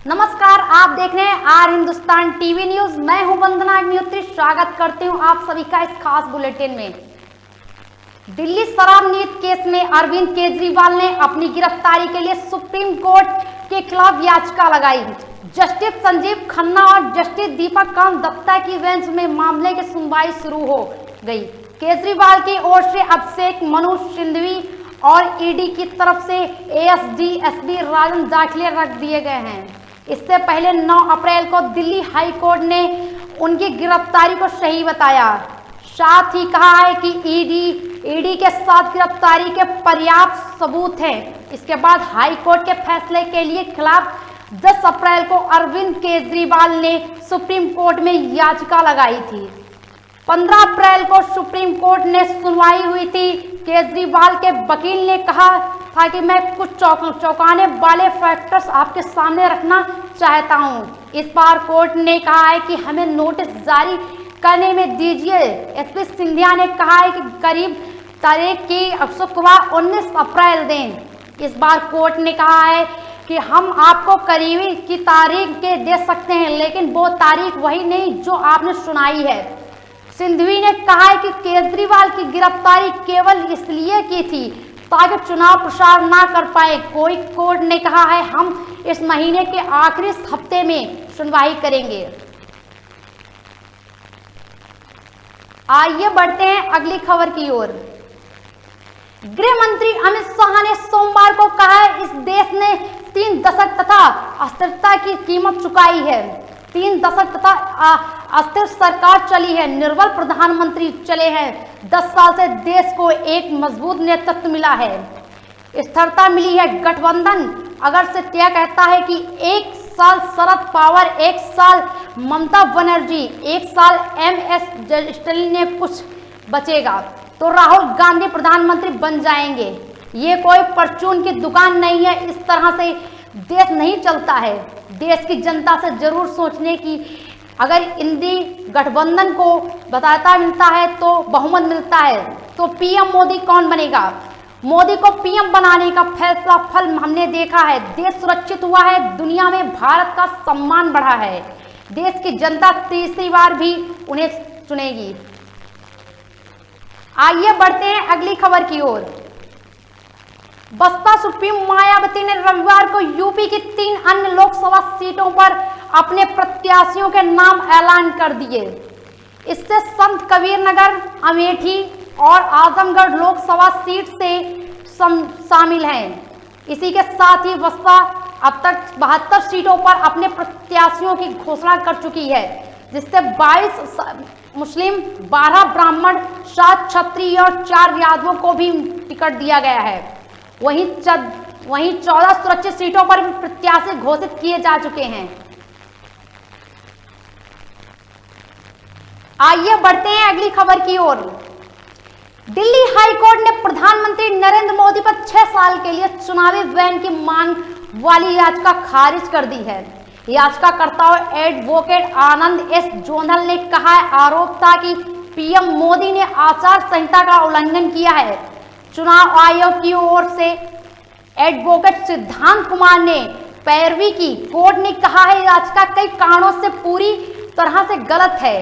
नमस्कार, आप देख रहे हैं आर हिंदुस्तान टीवी न्यूज। मैं हूं वंदना अग्निहोत्री। स्वागत करती हूं आप सभी का इस खास बुलेटिन में। दिल्ली शराब नीति केस में अरविंद केजरीवाल ने अपनी गिरफ्तारी के लिए सुप्रीम कोर्ट के खिलाफ याचिका लगाई। जस्टिस संजीव खन्ना और जस्टिस दीपक कांत दत्ता की बेंच में मामले की सुनवाई शुरू हो गई। केजरीवाल की ओर से अभिषेक मनु सिंघवी और ईडी की तरफ से एएसडी एसपी राजन दाखिले रख दिए गए हैं। इससे पहले 9 अप्रैल को दिल्ली हाई कोर्ट ने उनकी गिरफ्तारी को सही बताया। साथ ही कहा है कि ईडी के साथ गिरफ्तारी के पर्याप्त सबूत हैं। इसके बाद हाई कोर्ट के फैसले के लिए खिलाफ 10 अप्रैल को अरविंद केजरीवाल ने सुप्रीम कोर्ट में याचिका लगाई थी। 15 अप्रैल को सुप्रीम कोर्ट ने सुनवाई हुई थी। केजरीवाल के वकील ने कहा था कि मैं कुछ चौंकाने वाले फैक्टर्स आपके सामने रखना चाहता हूं। इस बार कोर्ट ने कहा है कि हमें नोटिस जारी करने में दीजिए। एसपी सिंधिया ने कहा है कि करीब तारीख की शुक्रवार 19 अप्रैल दें। इस बार कोर्ट ने कहा है कि हम आपको करीबी की तारीख के दे सकते हैं, लेकिन वो तारीख वही नहीं जो आपने सुनाई है। सिंघवी ने कहा है कि केजरीवाल की गिरफ्तारी केवल इसलिए की थी ताकि चुनाव प्रचार ना कर पाए। कोर्ट ने कहा है हम इस महीने के आखिरी हफ्ते में सुनवाई करेंगे। आइए बढ़ते हैं अगली खबर की ओर। गृह मंत्री अमित शाह ने सोमवार को कहा है इस देश ने 3 दशक तथा अस्थिरता की कीमत चुकाई है। 3 दशक तथा अस्थिर सरकार चली है, निर्बल प्रधानमंत्री चले हैं। 10 साल से देश को एक मजबूत नेतृत्व मिला है, स्थिरता मिली है। गठबंधन अगर से तय कहता है कि 1 साल शरद पवार, 1 साल ममता बनर्जी, 1 साल MS स्टालिन ने कुछ बचेगा तो राहुल गांधी प्रधानमंत्री बन जाएंगे। ये कोई परचून की दुकान नहीं है। इस तरह से देश नहीं चलता है। देश की जनता से जरूर सोचने की अगर इंडी गठबंधन को बताता मिलता है तो बहुमत मिलता है तो पीएम मोदी कौन बनेगा। मोदी को पीएम बनाने का फैसला फल हमने देखा है। देश सुरक्षित हुआ है, दुनिया में भारत का सम्मान बढ़ा है। देश की जनता तीसरी बार भी उन्हें चुनेगी। आइए बढ़ते हैं अगली खबर की ओर। बसपा सुप्रीमो मायावती ने रविवार को यूपी की 3 अन्य लोकसभा सीटों पर अपने प्रत्याशियों के नाम ऐलान कर दिए। इससे संत कबीर नगर, अमेठी और आजमगढ़ लोकसभा सीट से शामिल हैं। इसी के साथ ही बसपा अब तक 72 सीटों पर अपने प्रत्याशियों की घोषणा कर चुकी है, जिससे 22 मुस्लिम, 12 ब्राह्मण, 7 क्षत्रिय और 4 यादवों को भी टिकट दिया गया है। वहीं 14 सुरक्षित सीटों पर भी प्रत्याशी घोषित किए जा चुके हैं। आइए बढ़ते हैं अगली खबर की ओर। दिल्ली हाई कोर्ट ने प्रधानमंत्री नरेंद्र मोदी पर 6 साल के लिए चुनावी बैन की मांग वाली याचिका खारिज कर दी है। याचिकाकर्ता एडवोकेट आनंद एस जोंधल ने कहा है आरोप था कि पीएम मोदी ने आचार संहिता का उल्लंघन किया है। चुनाव आयोग की ओर से एडवोकेट सिद्धांत कुमार ने पैरवी की। कोर्ट ने कहा है याचिका कई कारणों से पूरी तरह से गलत है।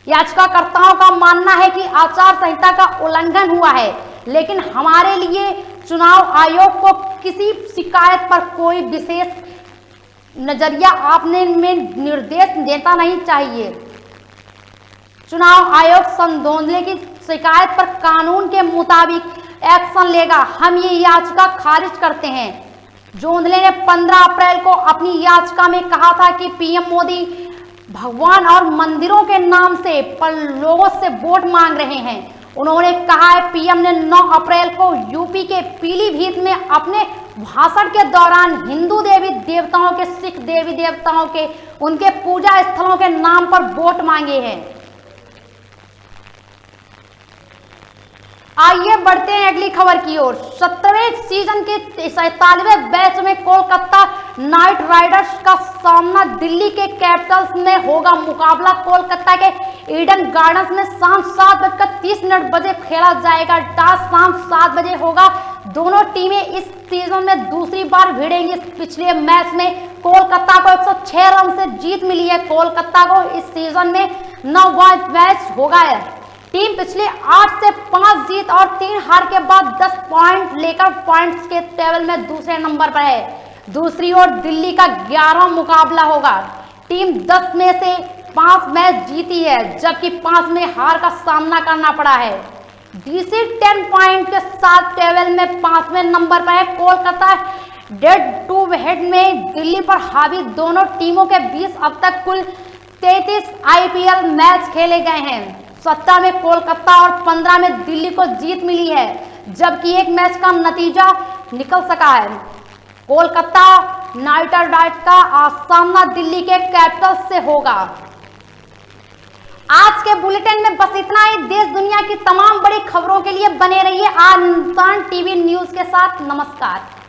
याचिकाकर्ताओं का मानना है कि आचार संहिता का उल्लंघन हुआ है, लेकिन हमारे लिए चुनाव आयोग को किसी शिकायत पर कोई विशेष नजरिया आपने में निर्देश देता नहीं चाहिए। चुनाव आयोग संदोधले की शिकायत पर कानून के मुताबिक एक्शन लेगा। हम ये याचिका खारिज करते हैं। जोंधले ने 15 अप्रैल को अपनी याचिका में कहा था कि पीएम मोदी भगवान और मंदिरों के नाम से पर लोगों से वोट मांग रहे हैं। उन्होंने कहा है पीएम ने 9 अप्रैल को यूपी के पीलीभीत में अपने भाषण के दौरान हिंदू देवी देवताओं के, सिख देवी देवताओं के, उनके पूजा स्थलों के नाम पर वोट मांगे हैं। आइए बढ़ते हैं अगली खबर की ओर। 17वें सीजन के 47वें मैच में कोलकाता नाइट राइडर्स का सामना दिल्ली के कैपिटल्स में होगा। मुकाबला कोलकाता के ईडन गार्डन्स में शाम 7:30 बजे खेला जाएगा। टॉस शाम 7 बजे होगा। दोनों टीमें इस सीजन में दूसरी बार भिड़ेंगी। पिछले मैच में कोलकाता को 106 रन से जीत मिली है। कोलकाता को इस सीजन में 9 मैच हो गए। टीम पिछले 8 से 5 जीत और 3 हार के बाद 10 पॉइंट लेकर पॉइंट्स के टेबल में दूसरे नंबर पर है। दूसरी ओर दिल्ली का 11वां मुकाबला होगा। टीम 10 में से 5 मैच जीती है, जबकि 5 में हार का सामना करना पड़ा है। डीसी 10 पॉइंट के साथ टेबल में 5वें नंबर पर है। कोलकाता डेड टू हेड में दिल्ली पर हावी। दोनों टीमों के बीच अब तक कुल 33 आईपीएल मैच खेले गए हैं। 17 में कोलकाता और 15 में दिल्ली को जीत मिली है, जबकि एक मैच का नतीजा निकल सका है। कोलकाता नाइट राइडर्स का सामना दिल्ली के कैपिटल्स से होगा। आज के बुलेटिन में बस इतना ही। देश दुनिया की तमाम बड़ी खबरों के लिए बने रहिए आज हिंदुस्तान टीवी न्यूज के साथ। नमस्कार।